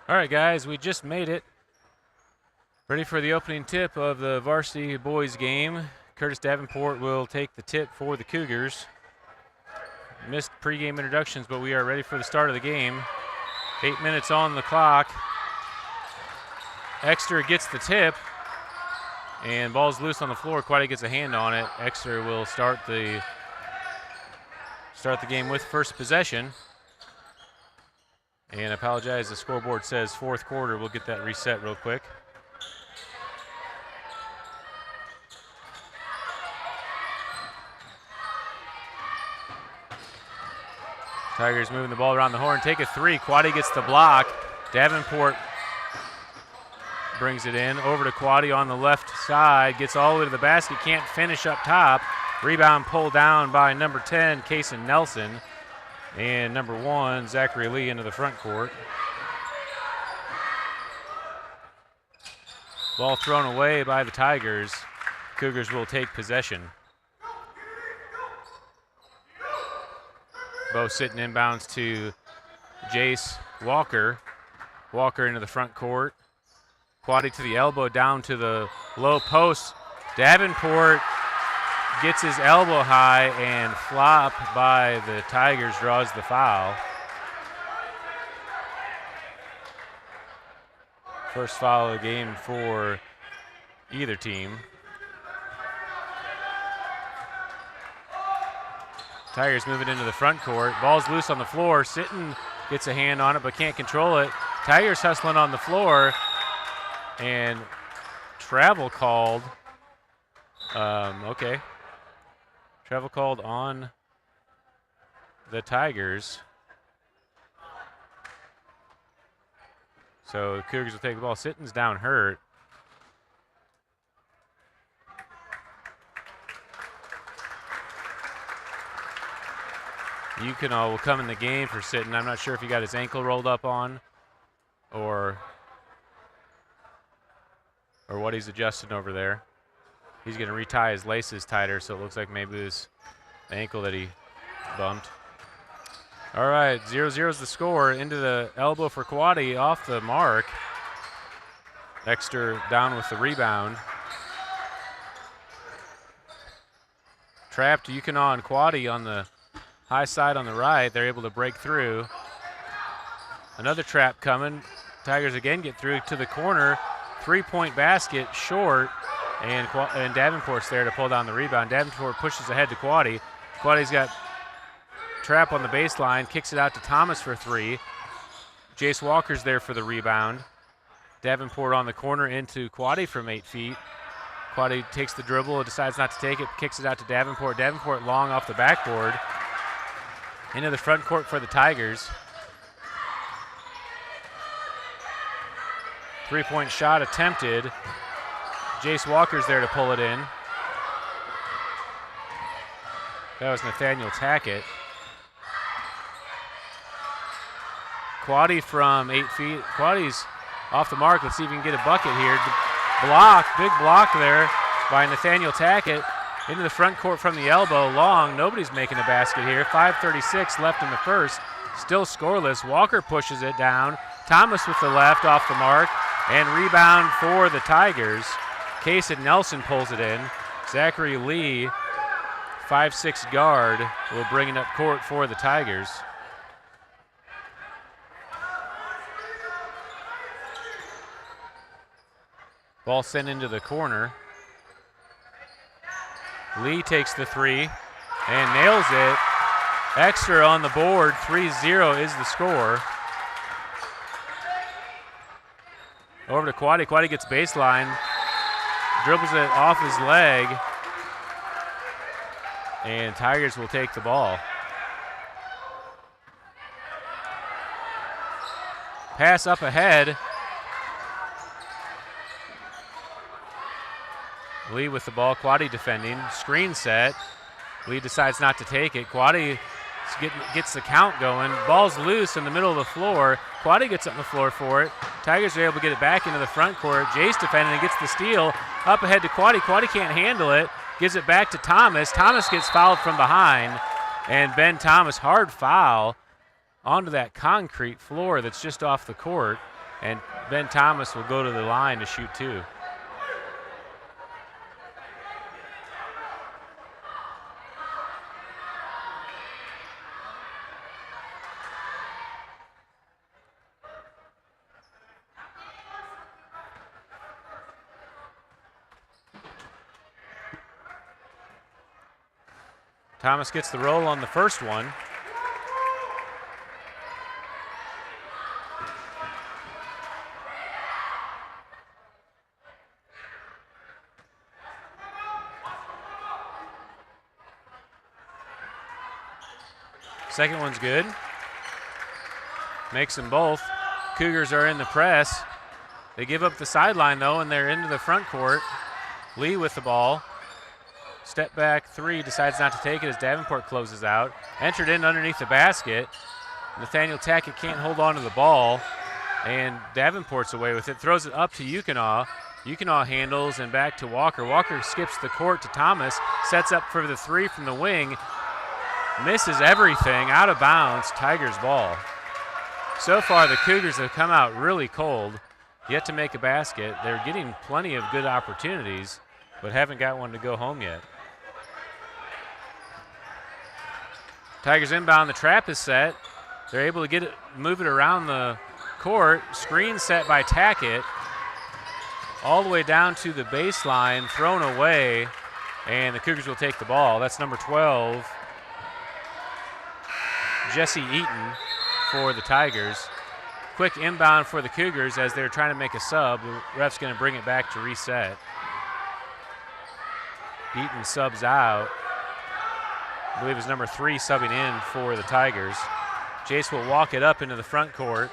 All right, guys, we just made it. Ready for the opening tip of the varsity boys game. Curtis Davenport will take the tip for the Cougars. Missed pregame introductions, but we are ready for the start of the game. 8 minutes on the clock. Exeter gets the tip, and ball's loose on the floor. Quaddy gets a hand on it. Exeter will start the game with first possession. And I apologize, the scoreboard says fourth quarter. We'll get that reset real quick. Tigers moving the ball around the horn. Take a three. Quaddy gets the block. Davenport brings it in. Over to Quaddy on the left side. Gets all the way to the basket. Can't finish up top. Rebound pulled down by number 10, Kason Nelson. And number 1, Zachary Lee into the front court. Ball thrown away by the Tigers. Cougars will take possession. Bo sitting inbounds to Jace Walker. Walker into the front court. Quaddy to the elbow, down to the low post. Davenport gets his elbow high, and flop by the Tigers draws the foul. First foul of the game for either team. Tigers moving into the front court. Ball's loose on the floor. Sitton gets a hand on it but can't control it. Tigers hustling on the floor, and travel called. Okay. Travel called on the Tigers. So the Cougars will take the ball. Sitton's down hurt. Yukino will come in the game for Sitton. I'm not sure if he got his ankle rolled up on or what he's adjusting over there. He's going to retie his laces tighter, so it looks like maybe it was the ankle that he bumped. All right, 0-0 is the score. Into the elbow for Quaddy, off the mark. Exeter down with the rebound. Trapped Yukino and Quaddy on the high side on the right. They're able to break through. Another trap coming. Tigers again get through to the corner. Three-point basket short, and Davenport's there to pull down the rebound. Davenport pushes ahead to Quaddy. Quaddy's got trap on the baseline, kicks it out to Thomas for three. Jace Walker's there for the rebound. Davenport on the corner into Quaddy from 8 feet. Quaddy takes the dribble, decides not to take it, kicks it out to Davenport. Davenport long off the backboard. Into the front court for the Tigers. Three-point shot attempted. Jace Walker's there to pull it in. That was Nathaniel Tackett. Quaddy from 8 feet. Quaddy's off the mark. Let's see if we can get a bucket here. Block, big block there by Nathaniel Tackett. Into the front court from the elbow, long. Nobody's making a basket here. 5:36 left in the first. Still scoreless. Walker pushes it down. Thomas with the left off the mark. And rebound for the Tigers. Kason Nelson pulls it in. Zachary Lee, 5'6" guard, will bring it up court for the Tigers. Ball sent into the corner. Lee takes the three and nails it. Exeter on the board. 3-0 is the score. Over to Quaddy. Quaddy gets baseline. Dribbles it off his leg. And Tigers will take the ball. Pass up ahead. Lee with the ball. Quaddy defending. Screen set. Lee decides not to take it. Quaddy gets the count going. Ball's loose in the middle of the floor. Quaddy gets on the floor for it. Tigers are able to get it back into the front court. Jace defending and gets the steal. Up ahead to Quaddy. Quaddy can't handle it. Gives it back to Thomas. Thomas gets fouled from behind. And Ben Thomas, hard foul onto that concrete floor that's just off the court. And Ben Thomas will go to the line to shoot 2. Thomas gets the roll on the first one. Second one's good. Makes them both. Cougars are in the press. They give up the sideline, though, and they're into the front court. Lee with the ball. Step back 3, decides not to take it as Davenport closes out. Entered in underneath the basket. Nathaniel Tackett can't hold on to the ball, and Davenport's away with it. Throws it up to Yukonaw. Yukonaw handles and back to Walker. Walker skips the court to Thomas. Sets up for the 3 from the wing. Misses everything, out of bounds, Tigers ball. So far, the Cougars have come out really cold, yet to make a basket. They're getting plenty of good opportunities, but haven't got one to go home yet. Tigers inbound, the trap is set. They're able to get it, move it around the court. Screen set by Tackett. All the way down to the baseline, thrown away, and the Cougars will take the ball. That's number 12, Jesse Eaton for the Tigers. Quick inbound for the Cougars as they're trying to make a sub. The ref's going to bring it back to reset. Eaton subs out. I believe it's number 3 subbing in for the Tigers. Jace will walk it up into the front court.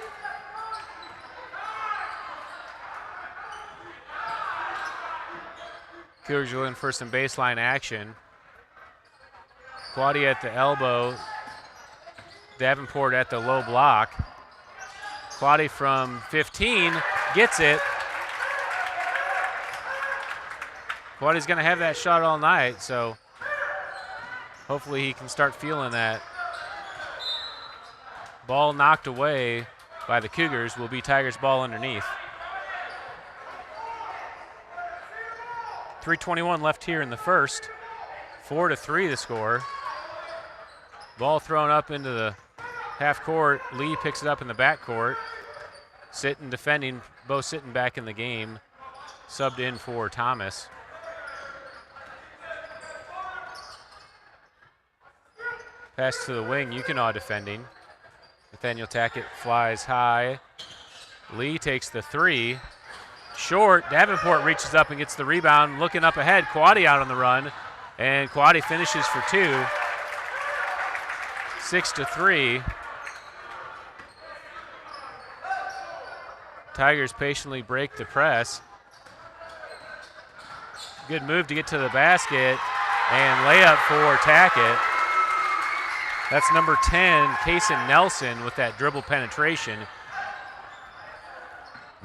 Cougars are in for some baseline action. Quaddy at the elbow. Davenport at the low block. Quaddy from 15 gets it. Quaddy's going to have that shot all night, so hopefully he can start feeling that. Ball knocked away by the Cougars, will be Tigers ball underneath. 3:21 left here in the first. 4-3 the score. Ball thrown up into the half court. Lee picks it up in the back court. Sitting defending, both sitting back in the game. Subbed in for Thomas. Pass to the wing, Yukonaw defending. Nathaniel Tackett flies high. Lee takes the 3. Short, Davenport reaches up and gets the rebound. Looking up ahead, Quaddy out on the run. And Quaddy finishes for 2. 6-3. Tigers patiently break the press. Good move to get to the basket. And layup for Tackett. That's number 10, Kaysen Nelson with that dribble penetration.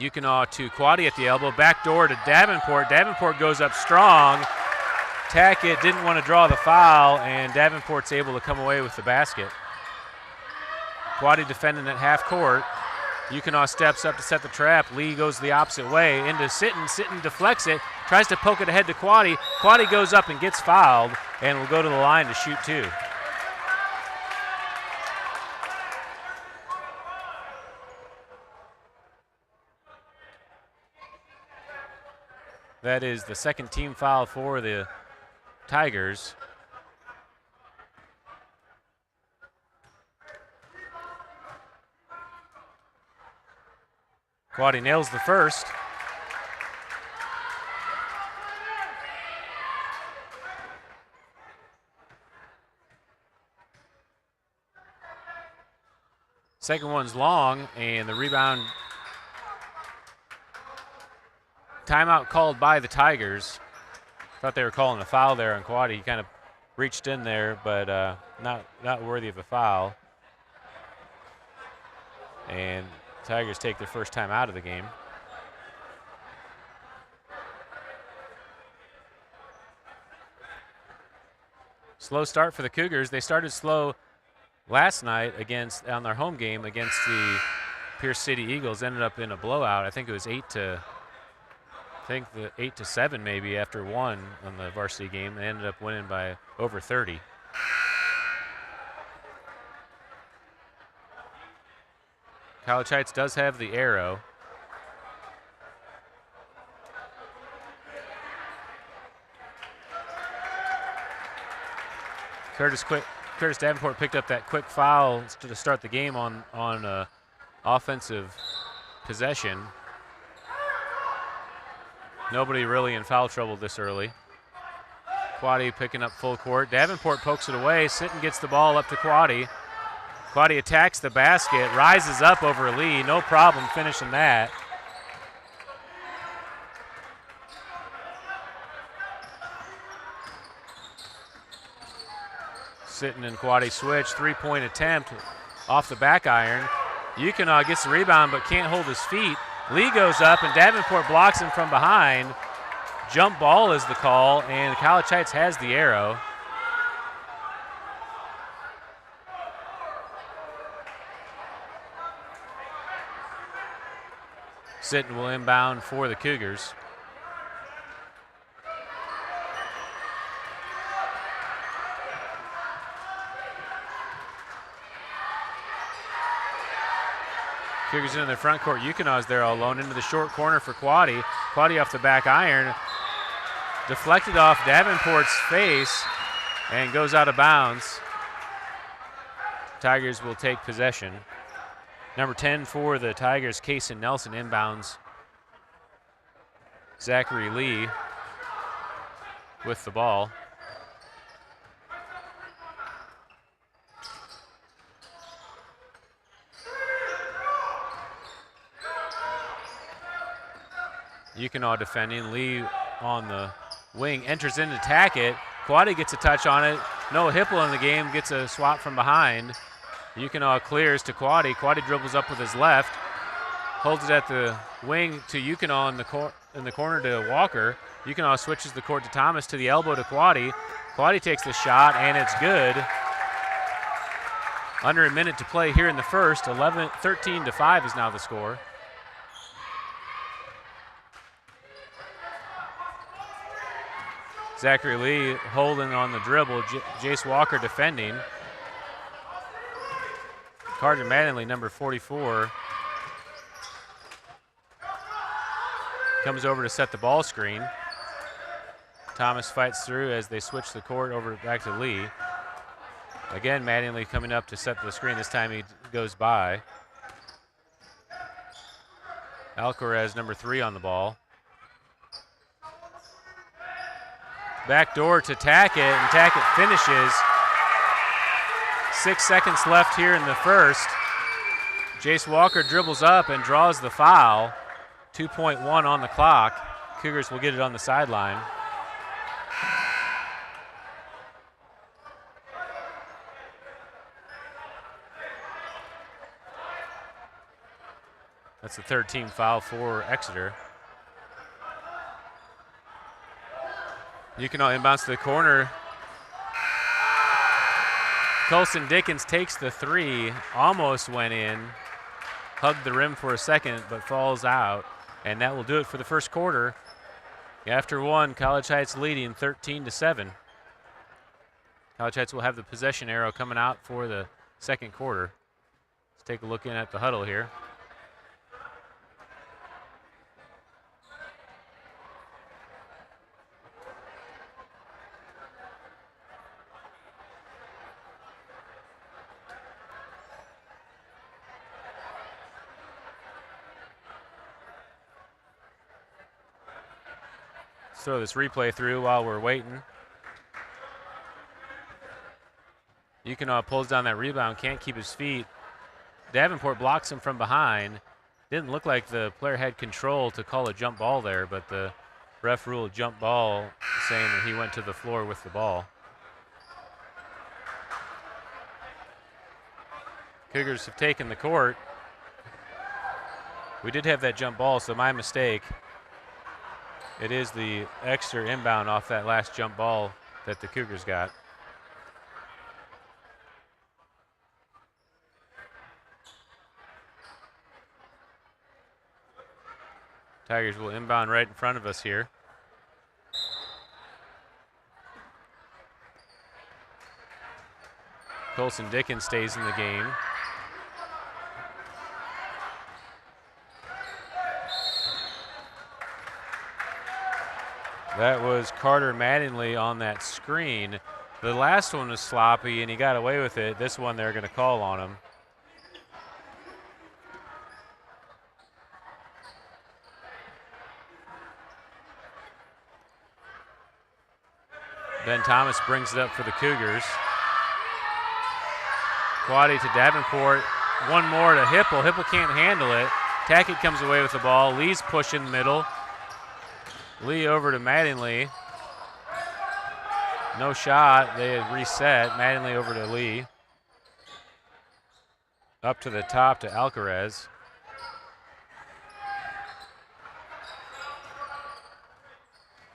Yukonaw to Quaddy at the elbow, back door to Davenport. Davenport goes up strong. Tackett didn't want to draw the foul, and Davenport's able to come away with the basket. Quaddy defending at half court. Yukonaw steps up to set the trap. Lee goes the opposite way into Sitton. Sitton deflects it, tries to poke it ahead to Quaddy. Quaddy goes up and gets fouled and will go to the line to shoot 2. That is the second team foul for the Tigers. Quaddy nails the first. Second one's long, and the rebound. Timeout called by the Tigers. Thought they were calling a foul there on Quaddy. He kind of reached in there, but not worthy of a foul. And Tigers take their first time out of the game. Slow start for the Cougars. They started slow last night on their home game against the Pierce City Eagles ended up in a blowout. I think it was 8 to 7 maybe after one on the varsity game. They ended up winning by over 30. College Heights does have the arrow. Curtis Davenport picked up that quick foul to start the game on offensive possession. Nobody really in foul trouble this early. Quaddy picking up full court. Davenport pokes it away. Sitton gets the ball up to Quaddy. Quaddy attacks the basket, rises up over Lee. No problem finishing that. Sitton and Quaddy switch. Three-point attempt off the back iron. Yukonaw gets the rebound but can't hold his feet. Lee goes up and Davenport blocks him from behind. Jump ball is the call, and College Heights has the arrow. Sitton will inbound for the Cougars. Cougars in their front court. Yukonaw's there all alone into the short corner for Quaddy. Quaddy off the back iron. Deflected off Davenport's face and goes out of bounds. Tigers will take possession. Number 10 for the Tigers, Kaysen Nelson, inbounds. Zachary Lee with the ball. Yukonaw defending. Lee on the wing, enters in to attack it. Quaddy gets a touch on it. Noah Hipple in the game gets a swat from behind. Yukonaw clears to Quaddy. Quaddy dribbles up with his left. Holds it at the wing to Yukonaw in the corner to Walker. Yukonaw switches the court to Thomas, to the elbow to Quaddy. Quaddy takes the shot, and it's good. Under a minute to play here in the first. 13-5 is now the score. Zachary Lee holding on the dribble. Jace Walker defending. Carter Mattingly, number 44, comes over to set the ball screen. Thomas fights through as they switch the court over back to Lee. Again, Mattingly coming up to set the screen. This time he goes by. Alcaraz, number 3, on the ball. Back door to Tackett, and Tackett finishes. 6 seconds left here in the first. Jace Walker dribbles up and draws the foul. 2.1 on the clock. Cougars will get it on the sideline. That's the third team foul for Exeter. Yukonaw inbounds to the corner. Colson Dickens takes the 3, almost went in, hugged the rim for a second, but falls out. And that will do it for the first quarter. After one, College Heights leading 13-7. College Heights will have the possession arrow coming out for the second quarter. Let's take a look in at the huddle here. Throw this replay through while we're waiting. Yukonaw pulls down that rebound, can't keep his feet. Davenport blocks him from behind. Didn't look like the player had control to call a jump ball there, but the ref ruled jump ball, saying that he went to the floor with the ball. Cougars have taken the court. We did have that jump ball, so my mistake. It is the Exeter inbound off that last jump ball that the Cougars got. Tigers will inbound right in front of us here. Colson Dickens stays in the game. That was Carter Mattingly on that screen. The last one was sloppy and he got away with it. This one they're going to call on him. Ben Thomas brings it up for the Cougars. Quaddy to Davenport. One more to Hipple. Hipple can't handle it. Tackett comes away with the ball. Lee's pushing the middle. Lee over to Mattingly. No shot. They had reset. Mattingly over to Lee. Up to the top to Alcaraz.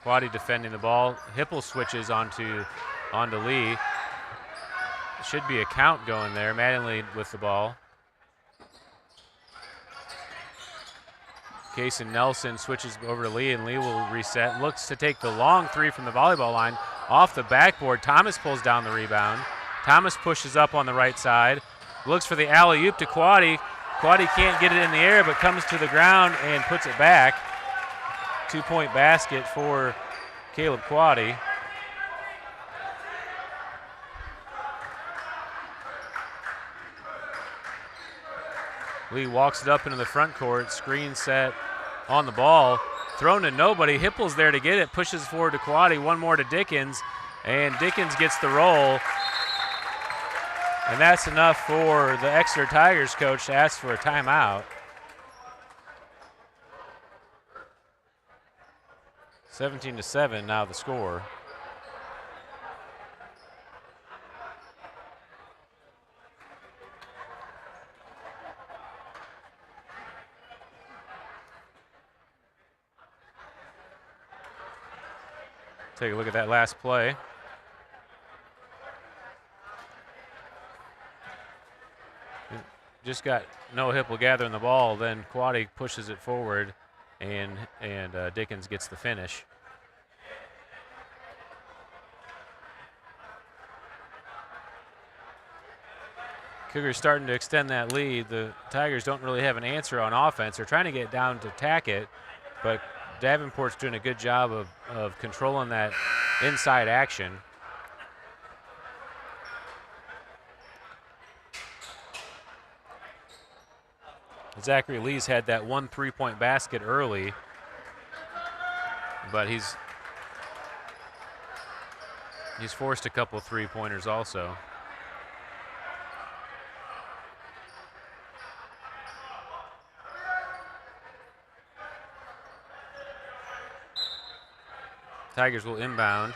Quaddy defending the ball. Hipple switches onto Lee. Should be a count going there. Mattingly with the ball. Cason Nelson switches over to Lee, and Lee will reset. Looks to take the long three from the volleyball line off the backboard. Thomas pulls down the rebound. Thomas pushes up on the right side. Looks for the alley-oop to Quaddy. Quaddy can't get it in the air, but comes to the ground and puts it back. 2-point basket for Caleb Quaddy. Lee walks it up into the front court, screen set on the ball, thrown to nobody. Hipple's there to get it, pushes forward to Quaddy, one more to Dickens, and Dickens gets the roll. And that's enough for the Exeter Tigers coach to ask for a timeout. 17-7 now the score. Take a look at that last play. Just got Noah Hipple gathering the ball, then Quaddy pushes it forward, and Dickens gets the finish. Cougars starting to extend that lead. The Tigers don't really have an answer on offense. They're trying to get down to Tackett, but Davenport's doing a good job of controlling that inside action. Zachary Lee's had that one 3-point basket early, but he's forced a couple 3-pointers also. Tigers will inbound.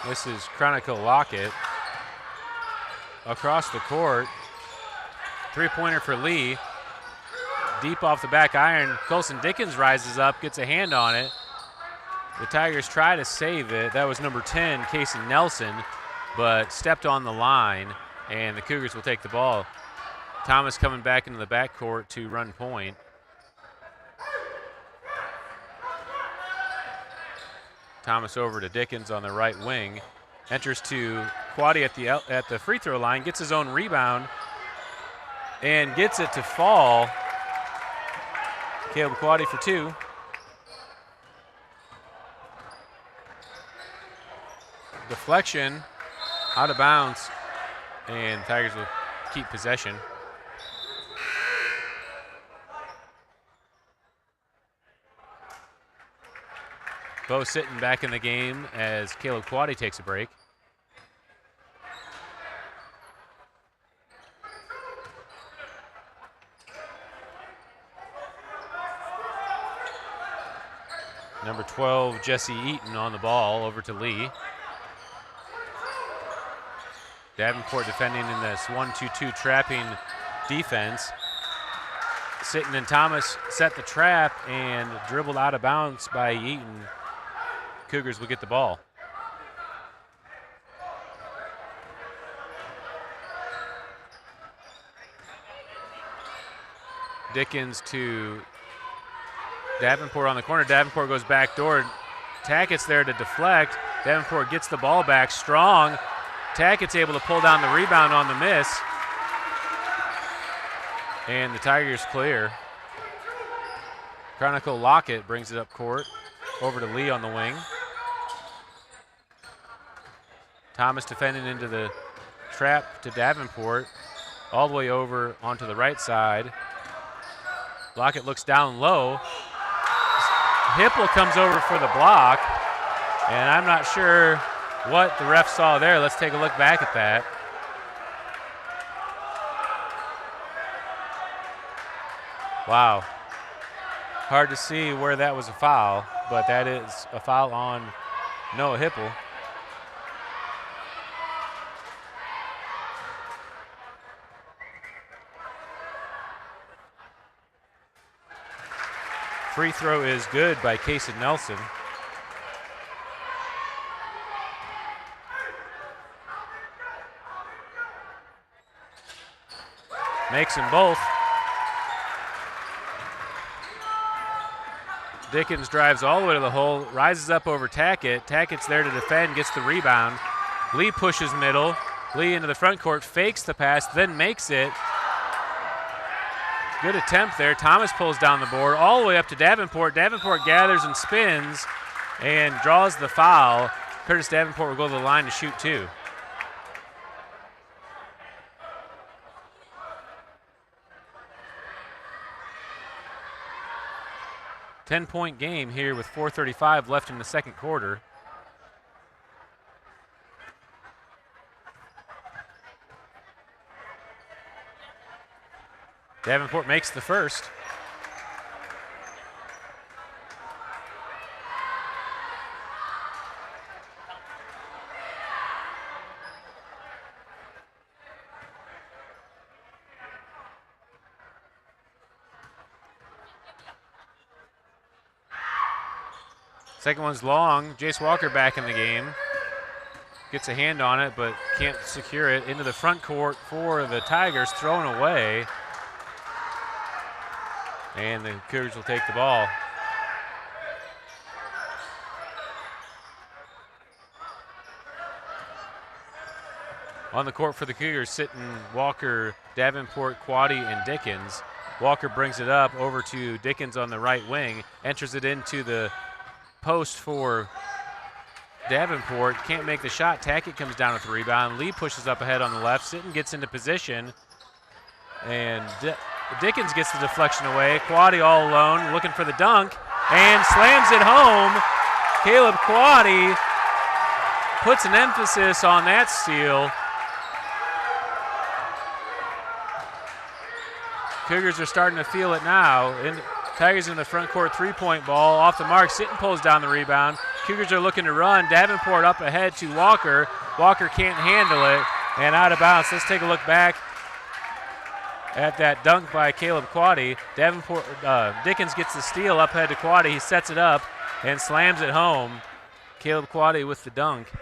This is Chronicle Lockett. Across the court. 3-pointer for Lee. Deep off the back iron. Colson Dickens rises up, gets a hand on it. The Tigers try to save it. That was number 10, Casey Nelson, but stepped on the line, and the Cougars will take the ball. Thomas coming back into the backcourt to run point. Thomas over to Dickens on the right wing. Enters to Quaddy at the free throw line, gets his own rebound, and gets it to fall. Caleb Quaddy for 2. Deflection, out of bounds, and Tigers will keep possession. Bo sitting back in the game as Caleb Quaddy takes a break. Number 12, Jesse Eaton on the ball, over to Lee. Davenport defending in this 1-2-2 trapping defense. Sitton and Thomas set the trap and dribbled out of bounds by Eaton. Cougars will get the ball. Dickens to Davenport on the corner. Davenport goes back door. Tackett's there to deflect. Davenport gets the ball back strong. Tackett's able to pull down the rebound on the miss. And the Tigers clear. Chronicle Lockett brings it up court. Over to Lee on the wing. Thomas defending into the trap to Davenport. All the way over onto the right side. Lockett looks down low. Hipple comes over for the block. And I'm not sure what the ref saw there. Let's take a look back at that. Wow. Hard to see where that was a foul, but that is a foul on Noah Hipple. Free throw is good by Kason Nelson. Makes them both. Dickens drives all the way to the hole, rises up over Tackett. Tackett's there to defend, gets the rebound. Lee pushes middle. Lee into the front court, fakes the pass, then makes it. Good attempt there. Thomas pulls down the board all the way up to Davenport. Davenport gathers and spins and draws the foul. Curtis Davenport will go to the line to shoot two. Ten-point game here with 4:35 left in the second quarter. Davenport makes the first. Second one's long. Jace Walker back in the game. Gets a hand on it, but can't secure it. Into the front court for the Tigers, thrown away. And the Cougars will take the ball. On the court for the Cougars, sitting Walker, Davenport, Quaddy, and Dickens. Walker brings it up over to Dickens on the right wing, enters it into the post for Davenport. Can't make the shot. Tackett comes down with the rebound. Lee pushes up ahead on the left. Sitton gets into position. And Dickens gets the deflection away. Quaddy all alone, looking for the dunk, and slams it home. Caleb Quaddy puts an emphasis on that steal. Cougars are starting to feel it now. Tigers in the front court, three-point ball. Off the mark, Sitton pulls down the rebound. Cougars are looking to run. Davenport up ahead to Walker. Walker can't handle it, and out of bounds. Let's take a look back at that dunk by Caleb Quaddy. Dickens gets the steal up ahead to Quaddy. He sets it up and slams it home. Caleb Quaddy with the dunk.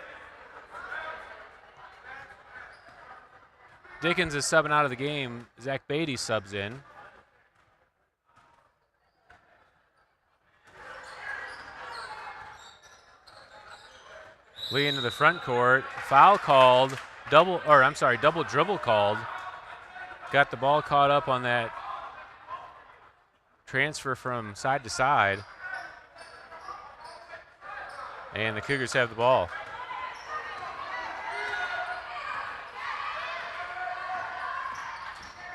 Dickens is subbing out of the game. Zach Beatty subs in. Lee into the front court. Foul called. Double dribble called. Got the ball caught up on that transfer from side to side. And the Cougars have the ball.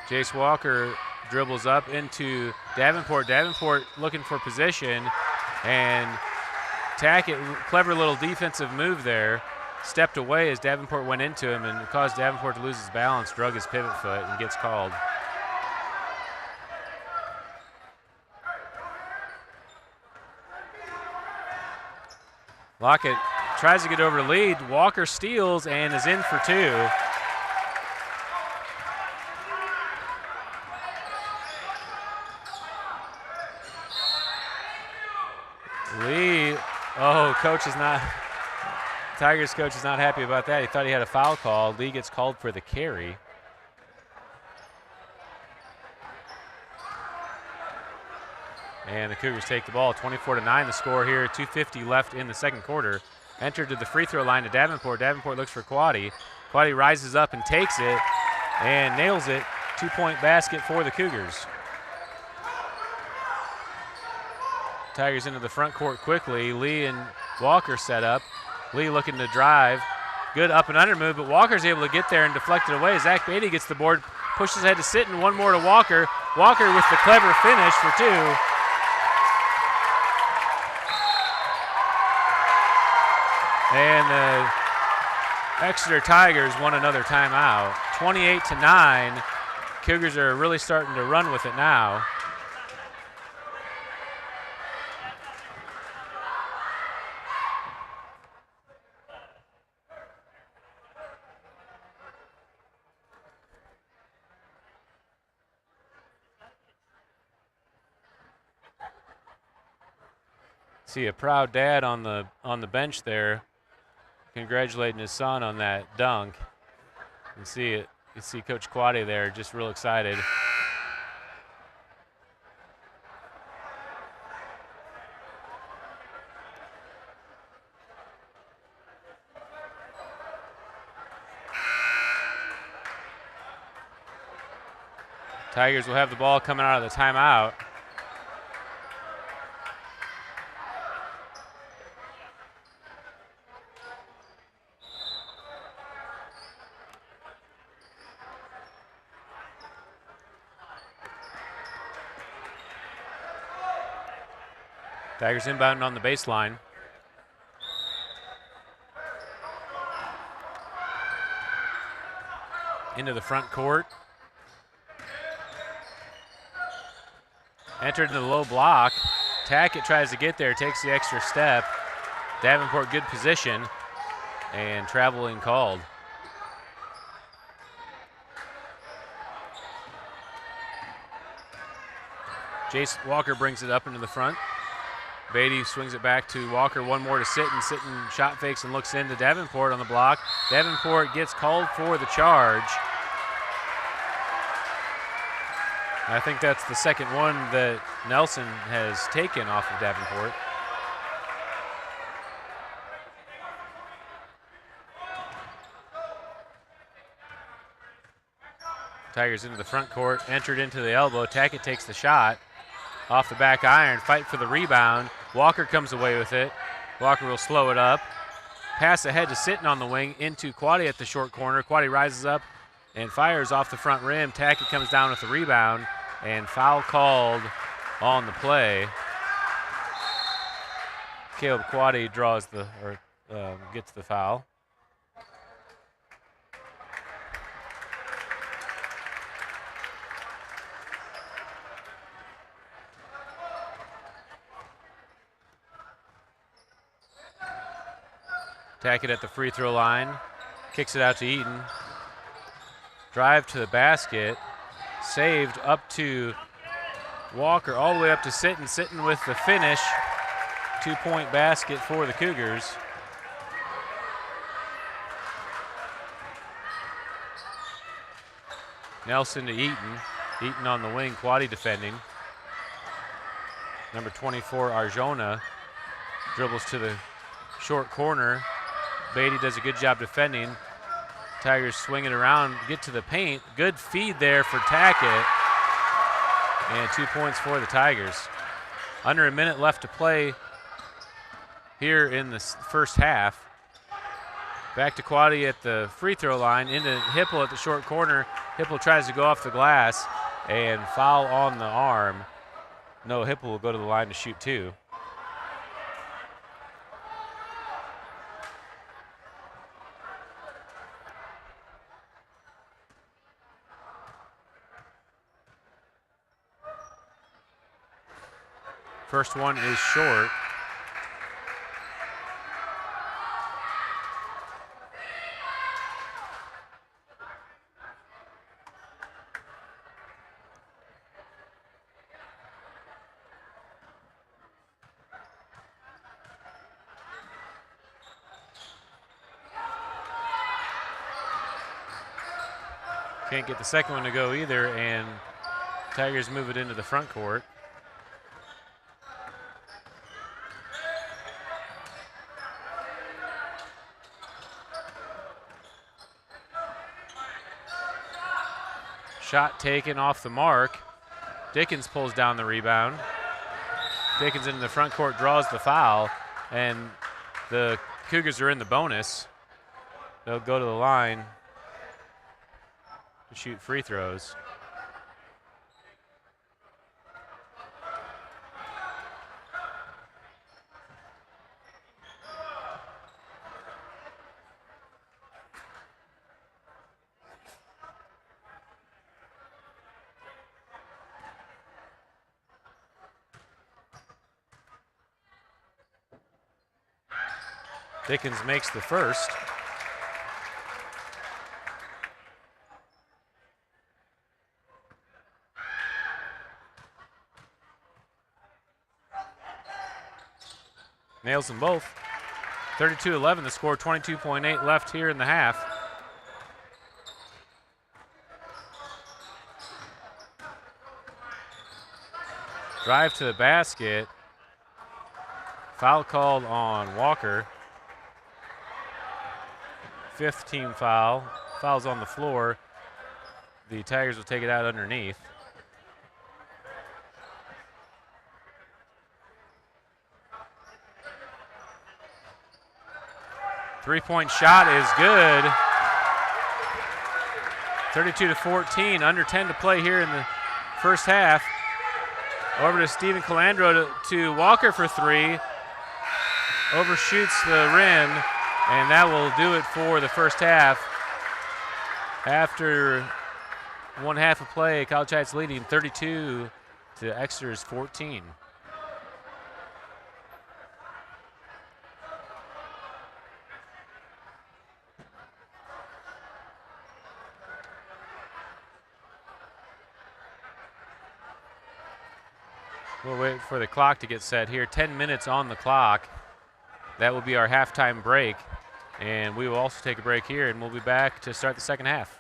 Jace Walker dribbles up into Davenport. Davenport looking for position, and Tackett, clever little defensive move there, stepped away as Davenport went into him and caused Davenport to lose his balance, drug his pivot foot, and gets called. Lockett tries to get over the lead. Walker steals and is in for two. Lee, Tigers coach is not happy about that. He thought he had a foul call. Lee gets called for the carry. And the Cougars take the ball, 24-9 the score here, 2:50 left in the second quarter. Entered to the free throw line to Davenport. Davenport looks for Quaddy. Quaddy rises up and takes it and nails it. 2-point basket for the Cougars. Tigers into the front court quickly. Lee and Walker set up. Lee looking to drive. Good up and under move, but Walker's able to get there and deflect it away. Zach Beatty gets the board, pushes ahead to Sitton. One more to Walker. Walker with the clever finish for two. And the Exeter Tigers won another timeout. 28-9. Cougars are really starting to run with it now. See a proud dad on the bench there, congratulating his son on that dunk. And see it. You see Coach Quaddy there, just real excited. Tigers will have the ball coming out of the timeout. Tigers inbounding on the baseline. Into the front court. Entered into the low block. Tackett tries to get there, takes the extra step. Davenport good position, and traveling called. Jace Walker brings it up into the front. Beatty swings it back to Walker. One more to Sitton. Sitton shot fakes and looks into Davenport on the block. Davenport gets called for the charge. I think that's the second one that Nelson has taken off of Davenport. Tigers into the front court, entered into the elbow. Tackett takes the shot. Off the back iron, fight for the rebound. Walker comes away with it. Walker will slow it up. Pass ahead to Sitton on the wing into Quaddy at the short corner. Quaddy rises up and fires off the front rim. Tackett comes down with the rebound, and foul called on the play. Caleb Quaddy draws gets the foul. Tackett at the free throw line, kicks it out to Eaton. Drive to the basket, saved up to Walker, all the way up to Sitton. Sitton with the finish. 2-point basket for the Cougars. Nelson to Eaton. Eaton on the wing, Quaddy defending. Number 24, Arjona, dribbles to the short corner. Beatty does a good job defending. Tigers swing it around, get to the paint. Good feed there for Tackett. And 2 points for the Tigers. Under a minute left to play here in the first half. Back to Quaddy at the free throw line, into Hipple at the short corner. Hipple tries to go off the glass and foul on the arm. No, Hipple will go to the line to shoot two. First one is short. Can't get the second one to go either, and Tigers move it into the front court. Shot taken off the mark. Dickens pulls down the rebound. Dickens into the front court, draws the foul, and the Cougars are in the bonus. They'll go to the line to shoot free throws. Dickens makes the first. Nails them both. 32-11, the score, 22.8 left here in the half. Drive to the basket. Foul called on Walker. 5th team foul. Foul's on the floor. The Tigers will take it out underneath. Three-point shot is good. 32-14, under 10 to play here in the first half. Over to Steven Calandro to Walker for three. Overshoots the rim, and that will do it for the first half. After one half of play, College Heights leading 32 to Exeter's 14. We'll wait for the clock to get set here. 10 minutes on the clock. That will be our halftime break. And we will also take a break here, and we'll be back to start the second half.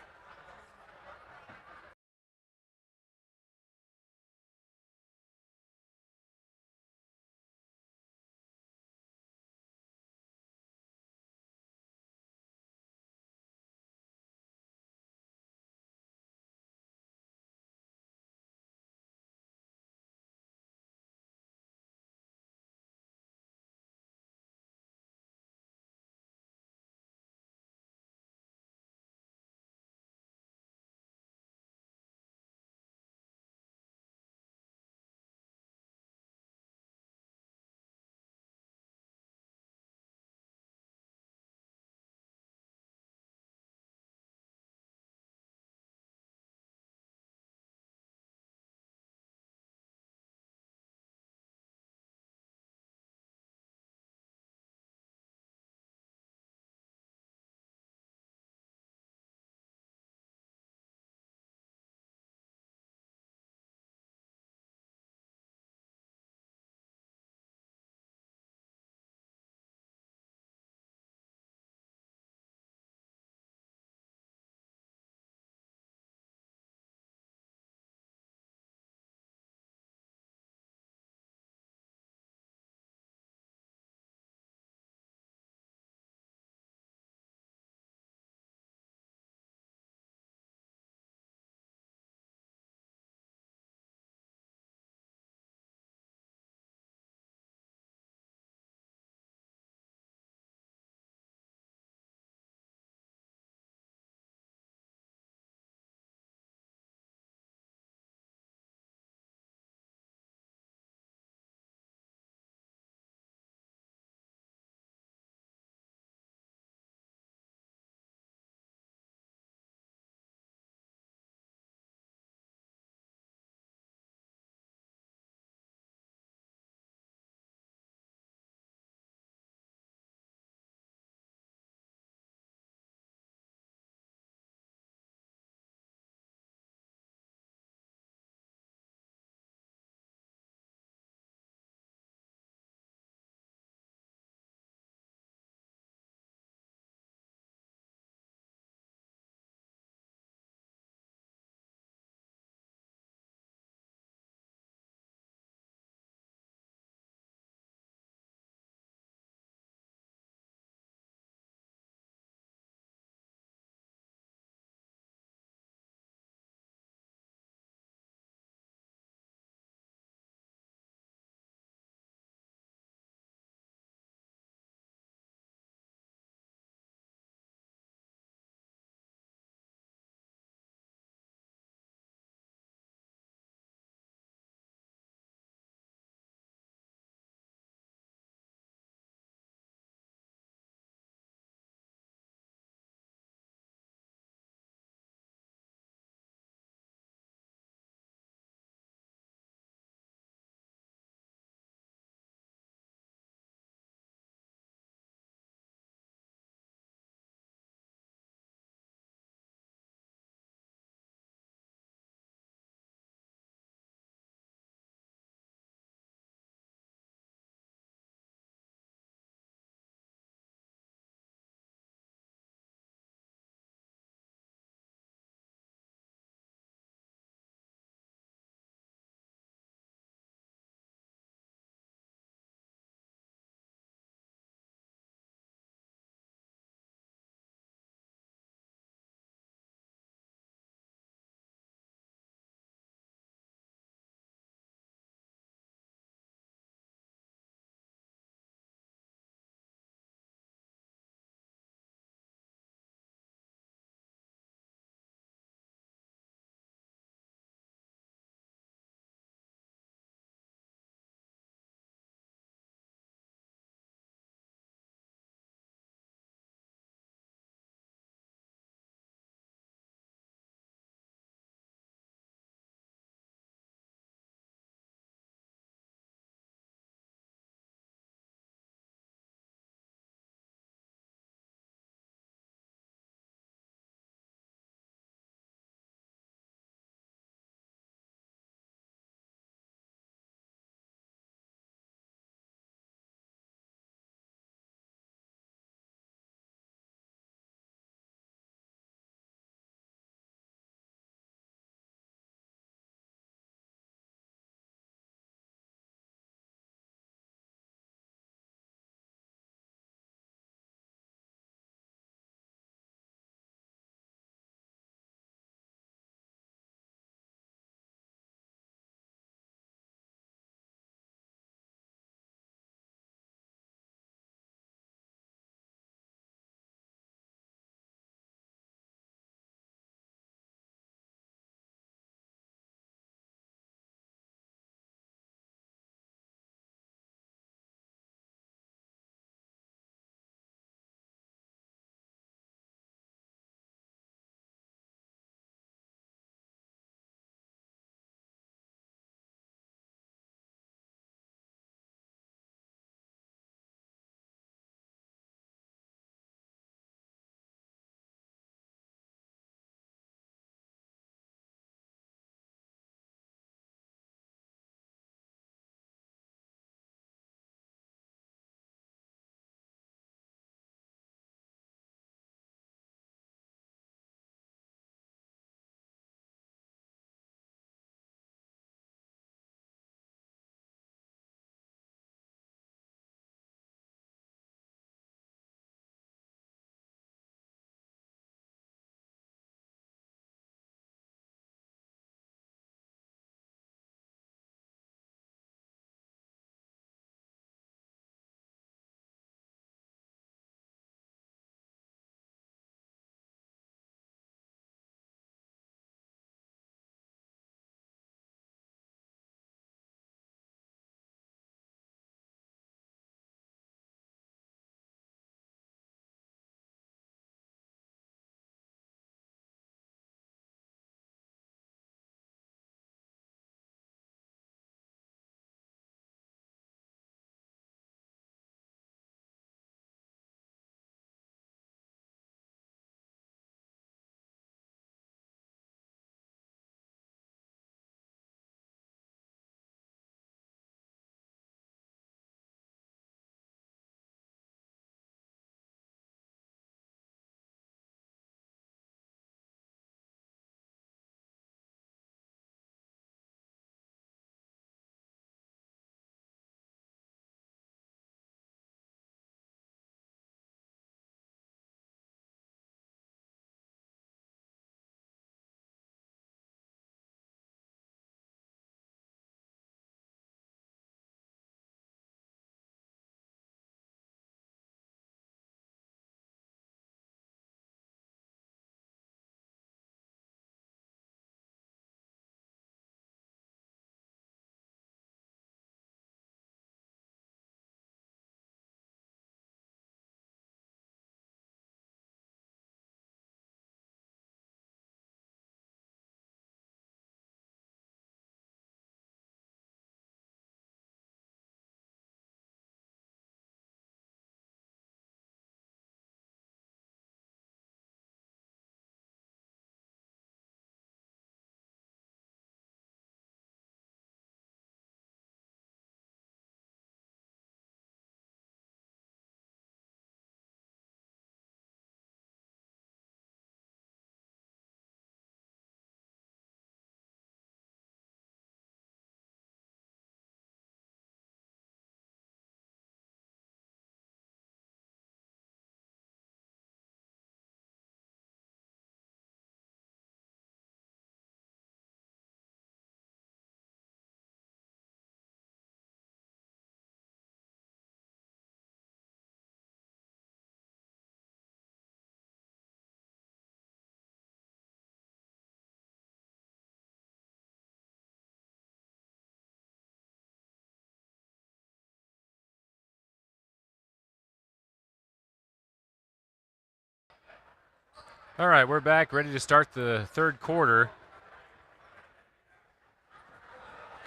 All right, we're back, ready to start the third quarter.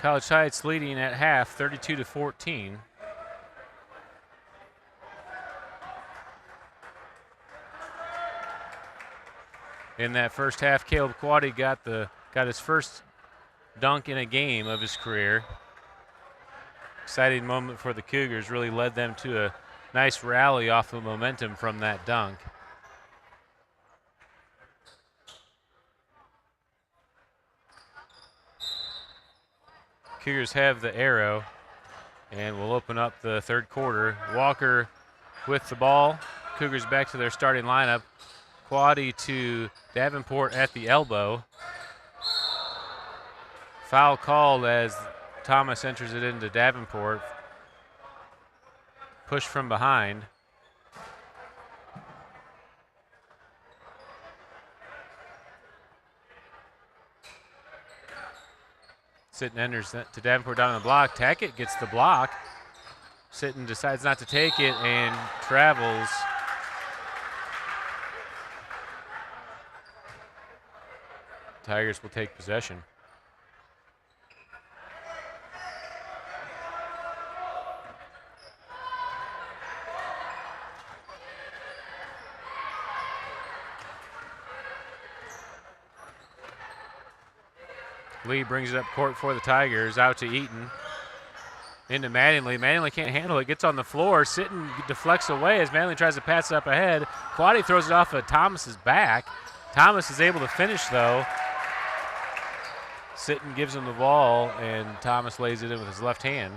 College Heights leading at half, 32-14. In that first half, Caleb Quaddy got his first dunk in a game of his career. Exciting moment for the Cougars, really led them to a nice rally off of momentum from that dunk. Cougars have the arrow, and we'll open up the third quarter. Walker with the ball. Cougars back to their starting lineup. Quaddy to Davenport at the elbow. Foul called as Thomas enters it into Davenport. Push from behind. Sitton enters to Davenport down the block. Tackett gets the block. Sitton decides not to take it and travels. Tigers will take possession. Lee brings it up court for the Tigers, out to Eaton. Into Mattingly. Mattingly can't handle it, gets on the floor. Sitton deflects away as Mattingly tries to pass it up ahead. Quaddy throws it off of Thomas's back. Thomas is able to finish though. Sitton gives him the ball and Thomas lays it in with his left hand.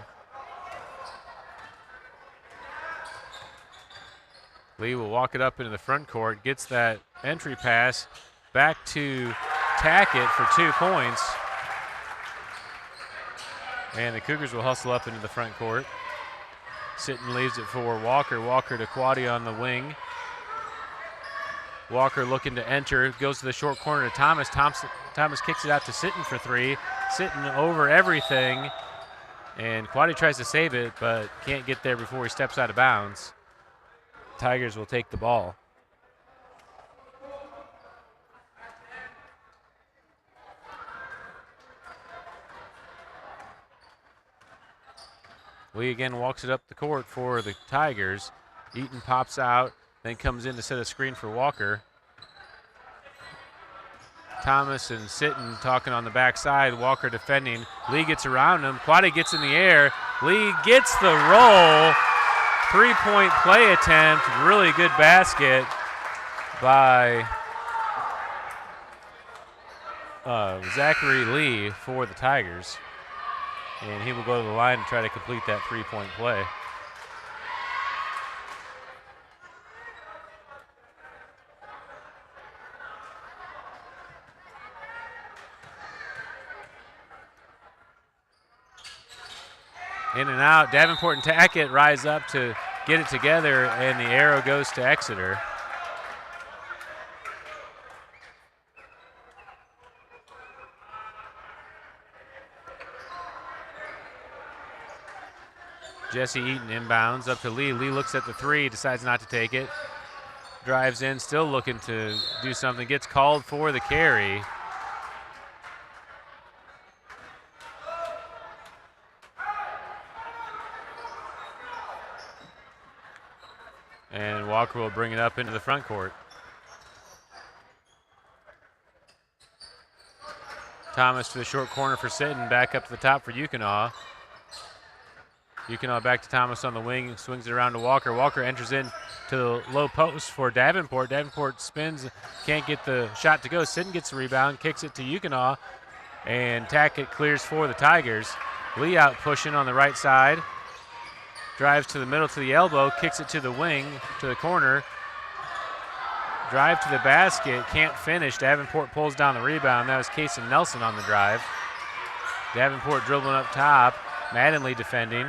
Lee will walk it up into the front court, gets that entry pass back to Tackett for 2 points. And the Cougars will hustle up into the front court. Sitton leaves it for Walker. Walker to Quaddy on the wing. Walker looking to enter, goes to the short corner to Thomas. Thomas kicks it out to Sitton for 3. Sitton over everything. And Quaddy tries to save it, but can't get there before he steps out of bounds. Tigers will take the ball. Lee again walks it up the court for the Tigers. Eaton pops out, then comes in to set a screen for Walker. Thomas and Sitton talking on the backside. Walker defending. Lee gets around him. Quaddy gets in the air. Lee gets the roll. 3-point play attempt. Really good basket by Zachary Lee for the Tigers. And he will go to the line and try to complete that 3-point play. In and out. Davenport and Tackett rise up to get it together, and the arrow goes to Exeter. Jesse Eaton inbounds up to Lee. Lee looks at the 3, decides not to take it. Drives in, still looking to do something. Gets called for the carry. And Walker will bring it up into the front court. Thomas to the short corner for Sitton, back up to the top for Yukonaw. Yukonaw back to Thomas on the wing, swings it around to Walker. Walker enters in to the low post for Davenport. Davenport spins, can't get the shot to go. Sitton gets the rebound, kicks it to Yukonaw, and Tackett clears for the Tigers. Lee out pushing on the right side. Drives to the middle to the elbow, kicks it to the wing, to the corner. Drive to the basket, can't finish. Davenport pulls down the rebound. That was Kason Nelson on the drive. Davenport dribbling up top. Mattingly defending.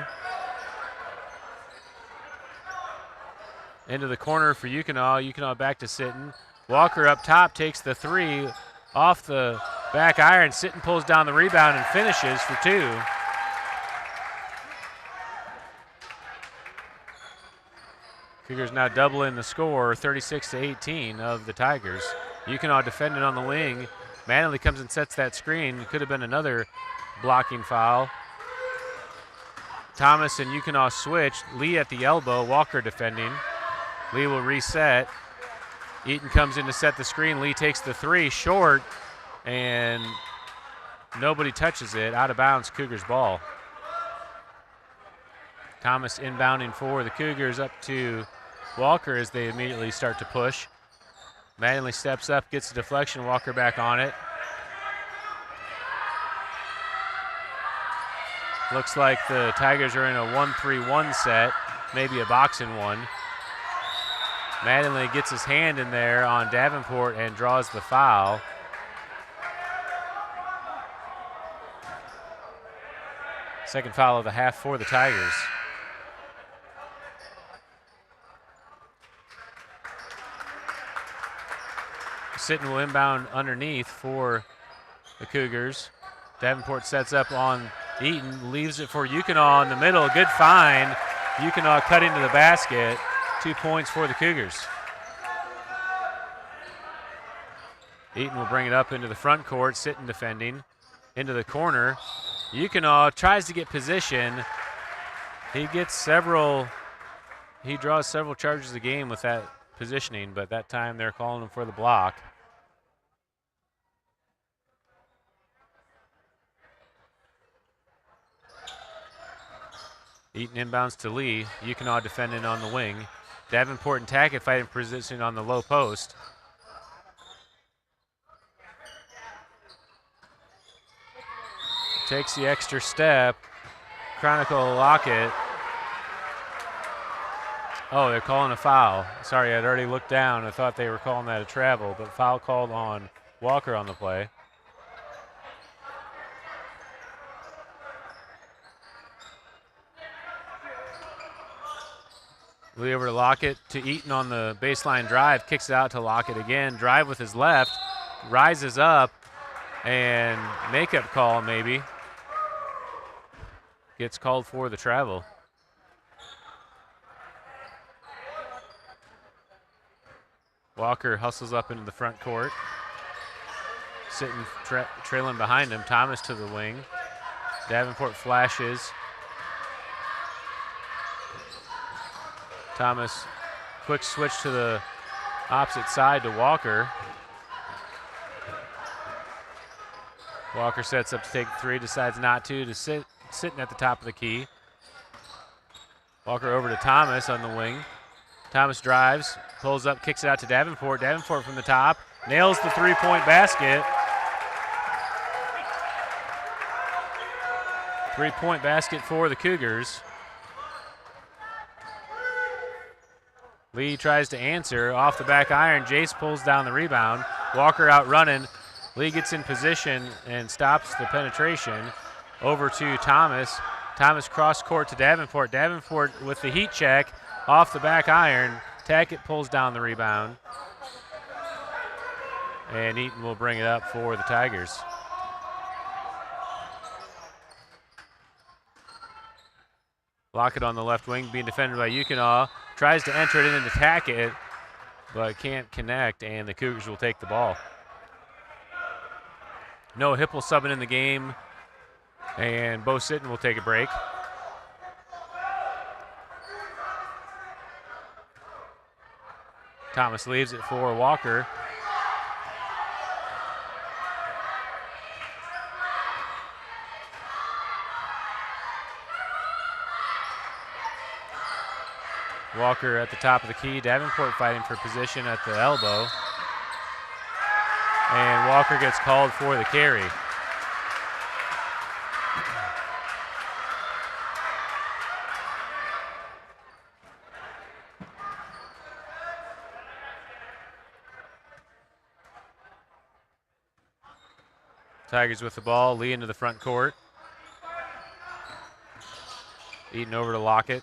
Into the corner for Yukonaw. Yukonaw back to Sitton. Walker up top takes the 3 off the back iron. Sitton pulls down the rebound and finishes for 2. Cougars now doubling the score, 36-18 of the Tigers. Yukon defending on the wing. Manley comes and sets that screen. Could have been another blocking foul. Thomas and Yukon switch. Lee at the elbow. Walker defending. Lee will reset. Eaton comes in to set the screen. Lee takes the three short, and nobody touches it. Out of bounds, Cougars ball. Thomas inbounding for the Cougars up to Walker as they immediately start to push. Mattingly steps up, gets the deflection, Walker back on it. Looks like the Tigers are in a 1-3-1 set, maybe a boxing one. Mattingly gets his hand in there on Davenport and draws the foul. Second foul of the half for the Tigers. Sitton will inbound underneath for the Cougars. Davenport sets up on Eaton, leaves it for Yukon in the middle. Good find. Yukon cutting to the basket. 2 points for the Cougars. Eaton will bring it up into the front court. Sitton defending. Into the corner. Yukon tries to get position. He draws several charges a game with that positioning, but that time they're calling him for the block. Eaton inbounds to Lee. Yukon defending on the wing. Davenport and Tackett fighting position on the low post. Takes the extra step. Chronicle Lockett. Oh, they're calling a foul. Sorry, I'd already looked down. I thought they were calling that a travel, but foul called on Walker on the play. Lee over to Lockett, to Eaton on the baseline drive, kicks it out to Lockett again. Drive with his left, rises up, and makeup call maybe. Gets called for the travel. Walker hustles up into the front court. Sitting trailing behind him. Thomas to the wing. Davenport flashes. Thomas, quick switch to the opposite side to Walker. Walker sets up to take the three, decides not to sitting at the top of the key. Walker over to Thomas on the wing. Thomas drives, pulls up, kicks it out to Davenport. Davenport from the top, nails the three-point basket. Three-point basket for the Cougars. Lee tries to answer off the back iron. Jace pulls down the rebound. Walker out running. Lee gets in position and stops the penetration. Over to Thomas. Thomas cross court to Davenport. Davenport with the heat check off the back iron. Tackett pulls down the rebound. And Eaton will bring it up for the Tigers. Lockett on the left wing being defended by Yukon. Tries to enter it in and attack it, but can't connect, and the Cougars will take the ball. Noah Hipple subbing in the game, and Bo Sitton will take a break. Thomas leaves it for Walker. Walker at the top of the key. Davenport fighting for position at the elbow. And Walker gets called for the carry. Tigers with the ball. Lee into the front court. Eaton over to Lockett.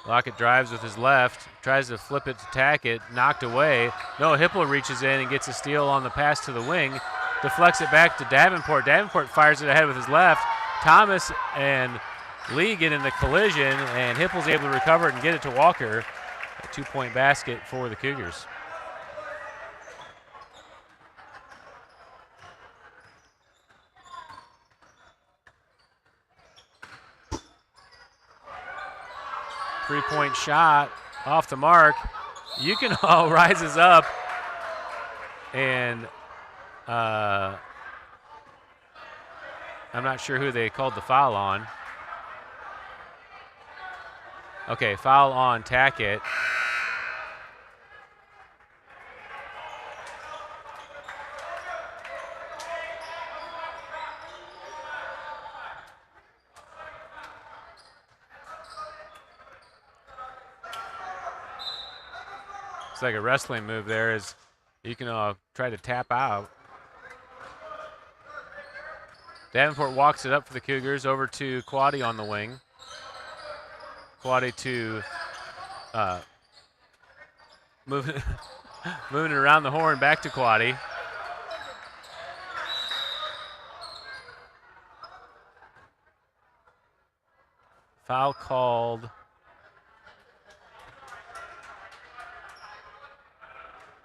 Lockett drives with his left, tries to flip it to Tackett, knocked away. Noah Hipple reaches in and gets a steal on the pass to the wing, deflects it back to Davenport. Davenport fires it ahead with his left. Thomas and Lee get in the collision, and Hipple's able to recover it and get it to Walker. A 2-point basket for the Cougars. Three-point shot off the mark. Yukonol rises up and I'm not sure who they called the foul on. Okay, foul on Tackett. It's like a wrestling move there as you can try to tap out. Davenport walks it up for the Cougars over to Quaddy on the wing. Quaddy to moving it around the horn back to Quaddy. Foul called.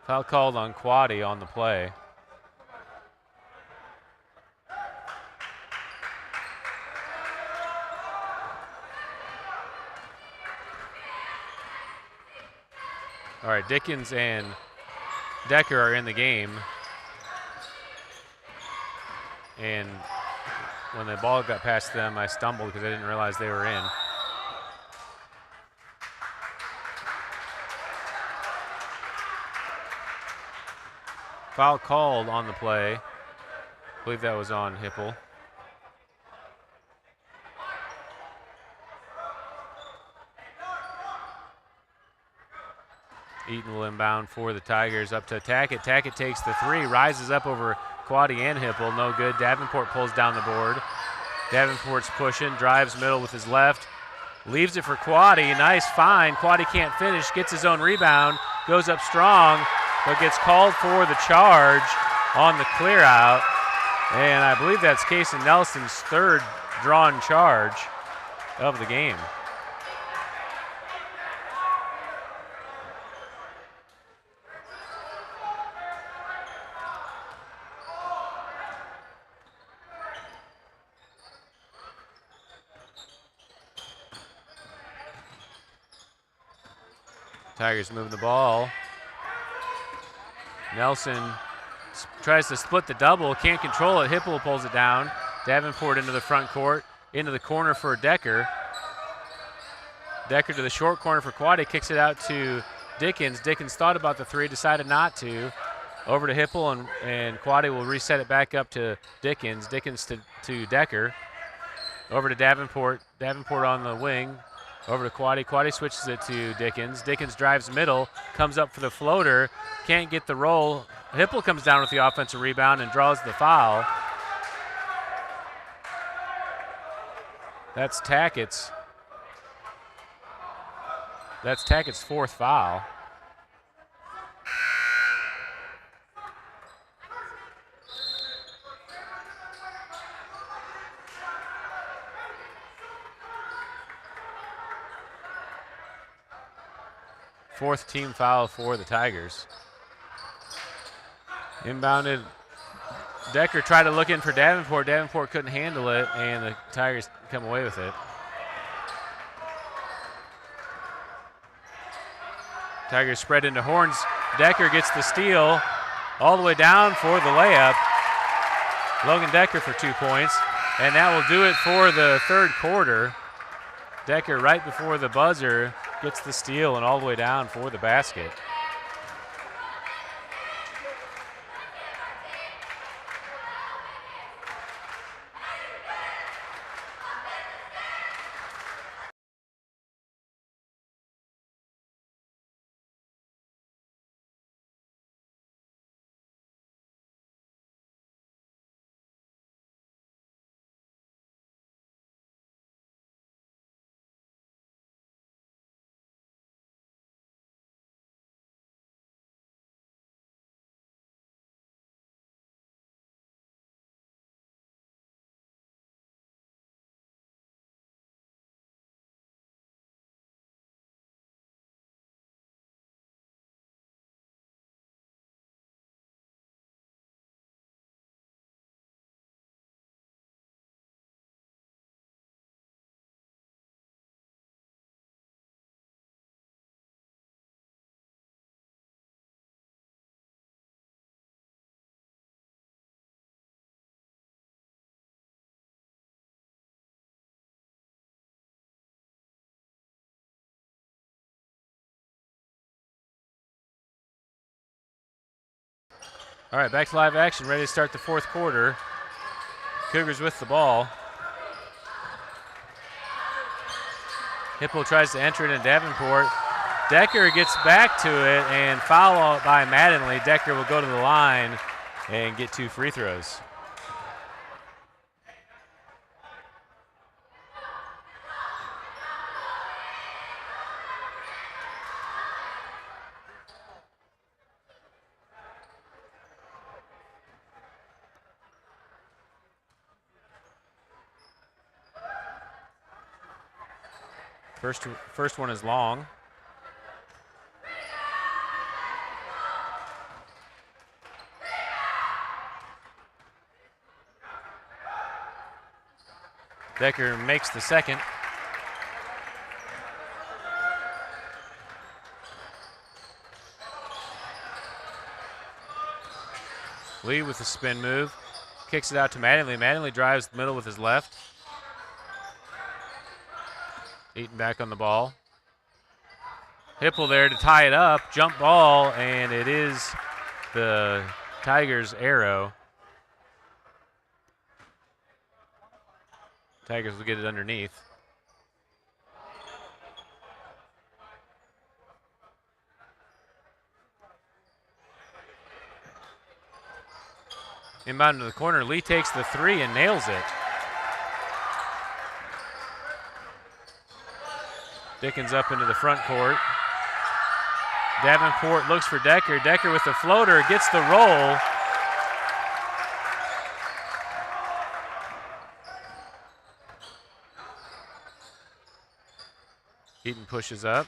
Foul called on Quaddy on the play. All right, Dickens and Decker are in the game. And when the ball got past them, I stumbled because I didn't realize they were in. Foul called on the play. I believe that was on Hipple. Eaton will inbound for the Tigers up to Tackett. Tackett takes the three, rises up over Quaddy and Hipple. No good. Davenport pulls down the board. Davenport's pushing, drives middle with his left. Leaves it for Quaddy. Nice find. Quaddy can't finish. Gets his own rebound. Goes up strong, but gets called for the charge on the clear out. And I believe that's Kason Nelson's third drawn charge of the game. Tigers moving the ball. Nelson tries to split the double, can't control it. Hipple pulls it down. Davenport into the front court, into the corner for Decker. Decker to the short corner for Quaddy, kicks it out to Dickens. Dickens thought about the three, decided not to. Over to Hipple, and Quaddy will reset it back up to Dickens. Dickens to Decker. Over to Davenport. Davenport on the wing. Over to Quaddy. Quaddy switches it to Dickens. Dickens drives middle, comes up for the floater, can't get the roll. Hipple comes down with the offensive rebound and draws the foul. That's Tackett's fourth foul. Fourth team foul for the Tigers. Inbounded. Decker tried to look in for Davenport. Davenport couldn't handle it, and the Tigers come away with it. Tigers spread into horns. Decker gets the steal all the way down for the layup. Logan Decker for 2 points, and that will do it for the third quarter. Decker right before the buzzer gets the steal and all the way down for the basket. All right, back to live action, ready to start the fourth quarter. Cougars with the ball. Hippo tries to enter it in Davenport. Decker gets back to it and foul out by Mattingly. Decker will go to the line and get 2 free throws. First one is long. Decker makes the second. Lee with the spin move. Kicks it out to Mattingly. Mattingly drives the middle with his left. Eaton back on the ball. Hipple there to tie it up. Jump ball, and it is the Tigers' arrow. Tigers will get it underneath. Inbound to the corner. Lee takes the 3 and nails it. Dickens up into the front court. Davenport looks for Decker. Decker with the floater, gets the roll. Eaton pushes up.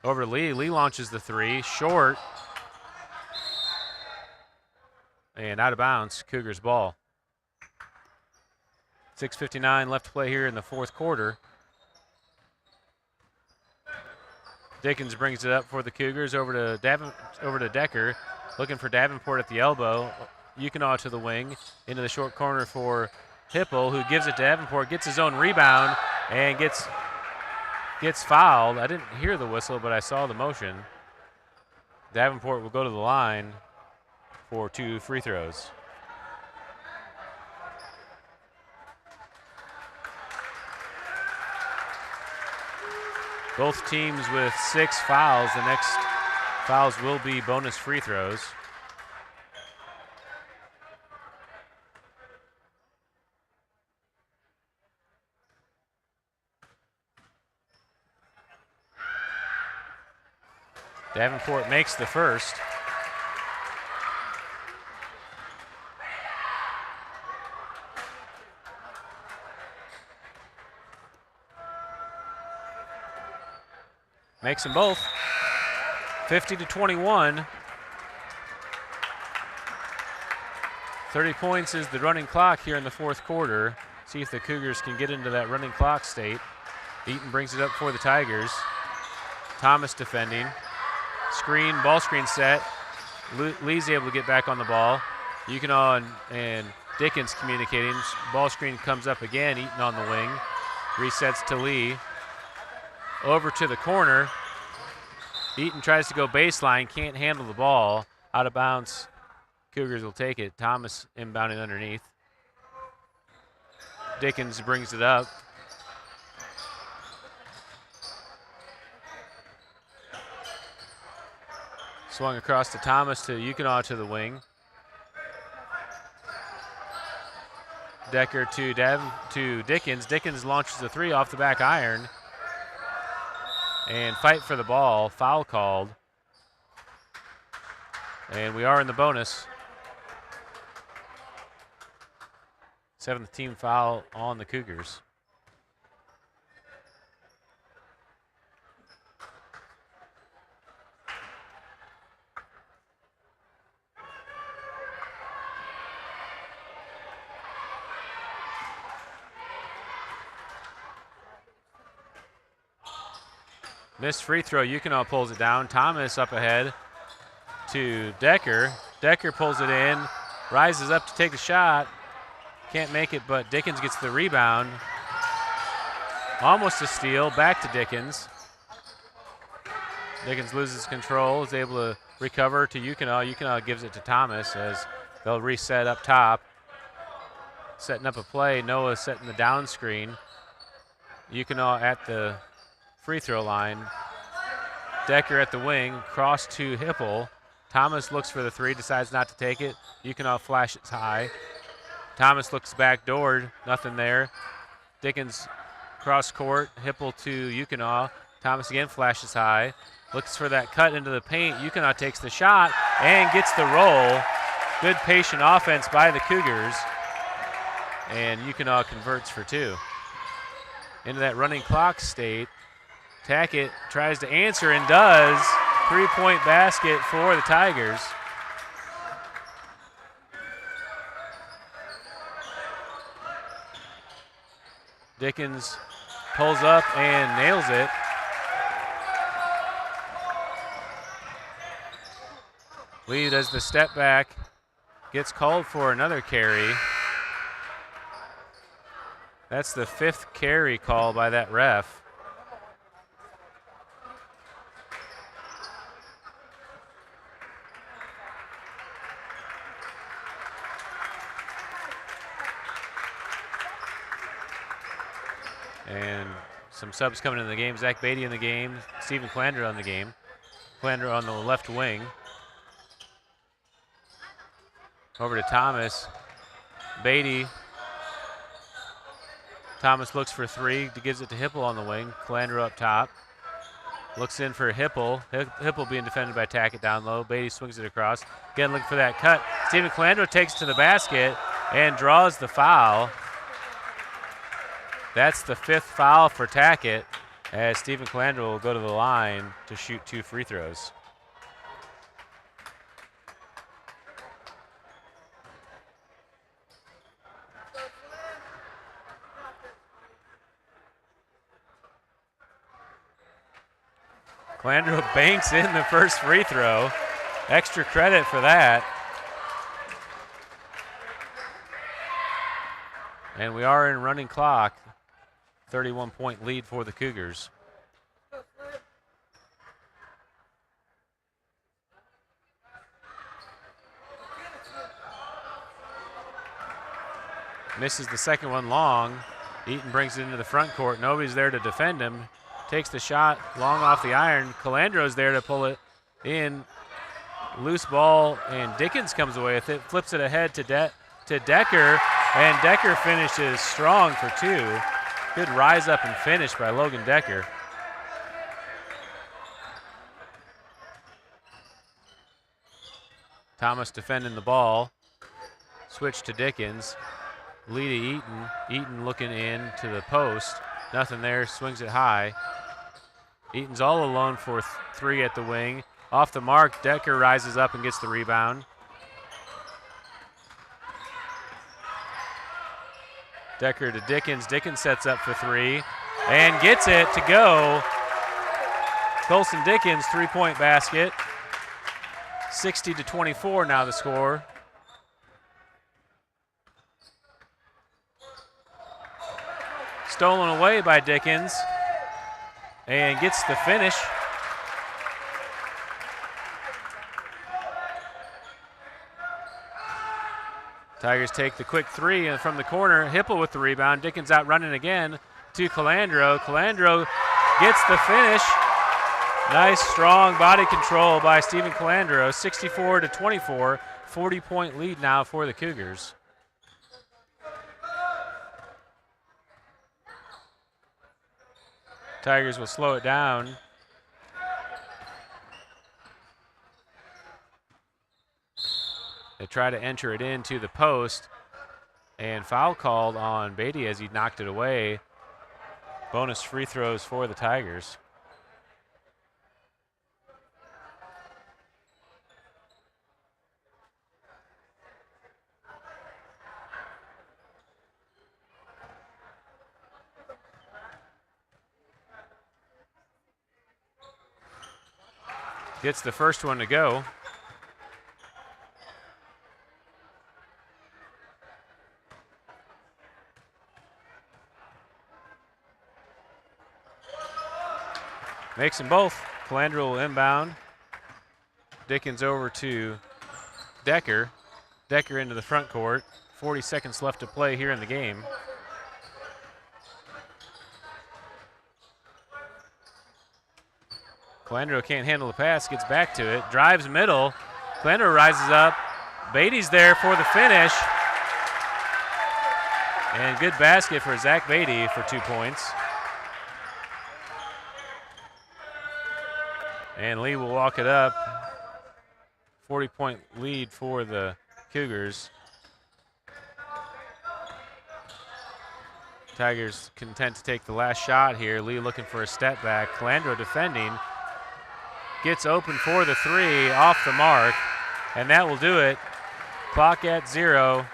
Over to Lee. Lee launches the 3. Short. And out of bounds. Cougars ball. 6:59 left to play here in the fourth quarter. Dickens brings it up for the Cougars over to Decker. Looking for Davenport at the elbow. Ukinaw to the wing. Into the short corner for Hipple, who gives it to Davenport. Gets his own rebound and gets fouled. I didn't hear the whistle, but I saw the motion. Davenport will go to the line for 2 free throws. Both teams with 6 fouls. The next fouls will be bonus free throws. Davenport makes the first. Makes them both. 50-21. 30 points is the running clock here in the fourth quarter. See if the Cougars can get into that running clock state. Eaton brings it up for the Tigers. Thomas defending. Screen, ball screen set. Lee's able to get back on the ball. Ukinaw and Dickens communicating. Ball screen comes up again. Eaton on the wing. Resets to Lee. Over to the corner. Eaton tries to go baseline, can't handle the ball. Out of bounds. Cougars will take it. Thomas inbounding underneath. Dickens brings it up. Swung across to Thomas to Ukinaw to the wing. Decker to Dickens. Dickens launches the 3 off the back iron. And fight for the ball. Foul called. And we are in the bonus. 7th team foul on the Cougars. Missed free throw. Ukinaw pulls it down. Thomas up ahead to Decker. Decker pulls it in. Rises up to take the shot. Can't make it, but Dickens gets the rebound. Almost a steal. Back to Dickens. Dickens loses control. Is able to recover to Yukonah. Yukonah gives it to Thomas as they'll reset up top. Setting up a play. Noah setting the down screen. Yukonah at the free throw line. Decker at the wing. Cross to Hipple. Thomas looks for the three, decides not to take it. Yukonah flashes high. Thomas looks backdoored. Nothing there. Dickens cross court. Hipple to Yukonah. Thomas again flashes high. Looks for that cut into the paint. Yukonah takes the shot and gets the roll. Good patient offense by the Cougars. And Yukonah converts for two. Into that running clock state. Tackett tries to answer and does. 3-point basket for the Tigers. Dickens pulls up and nails it. Lead as the step back gets called for another carry. That's the 5th carry call by that ref. And some subs coming in the game. Zach Beatty in the game. Stephen Calandra on the game. Calandra on the left wing. Over to Thomas. Beatty. Thomas looks for three. Gives it to Hipple on the wing. Calandra up top. Looks in for Hipple. Hipple being defended by Tackett down low. Beatty swings it across. Again looking for that cut. Stephen Calandra takes it to the basket and draws the foul. That's the 5th foul for Tackett as Stephen Calandra will go to the line to shoot 2 free throws. Calandra banks in the first free throw. Extra credit for that. And we are in running clock. 31-point lead for the Cougars. Misses the second one long. Eaton brings it into the front court. Nobody's there to defend him. Takes the shot long off the iron. Calandra's there to pull it in. Loose ball, and Dickens comes away with it. Flips it ahead to Decker, and Decker finishes strong for 2. Good rise up and finish by Logan Decker. Thomas defending the ball. Switch to Dickens. Lee to Eaton. Eaton looking in to the post. Nothing there, swings it high. Eaton's all alone for 3 at the wing. Off the mark, Decker rises up and gets the rebound. Decker to Dickens. Dickens sets up for 3 and gets it to go. Colson Dickens, 3-point basket. 60-24 now the score. Stolen away by Dickens and gets the finish. Tigers take the quick 3 from the corner. Hipple with the rebound. Dickens out running again to Calandra. Calandra gets the finish. Nice, strong body control by Stephen Calandra. 64-24, 40-point lead now for the Cougars. Tigers will slow it down. They try to enter it into the post, and foul called on Beatty as he knocked it away. Bonus free throws for the Tigers. Gets the first one to go. Makes them both. Calandra will inbound. Dickens over to Decker. Decker into the front court. 40 seconds left to play here in the game. Calandro can't handle the pass, gets back to it, drives middle. Calandro rises up. Beatty's there for the finish. And good basket for Zach Beatty for 2 points. And Lee will walk it up. 40-point lead for the Cougars. Tigers content to take the last shot here. Lee looking for a step back. Calandro defending. Gets open for the three, off the mark. And that will do it. Clock at 0.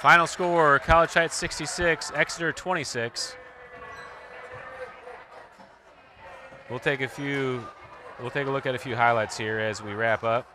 Final score, College Heights 66, Exeter 26. We'll take a look at a few highlights here as we wrap up.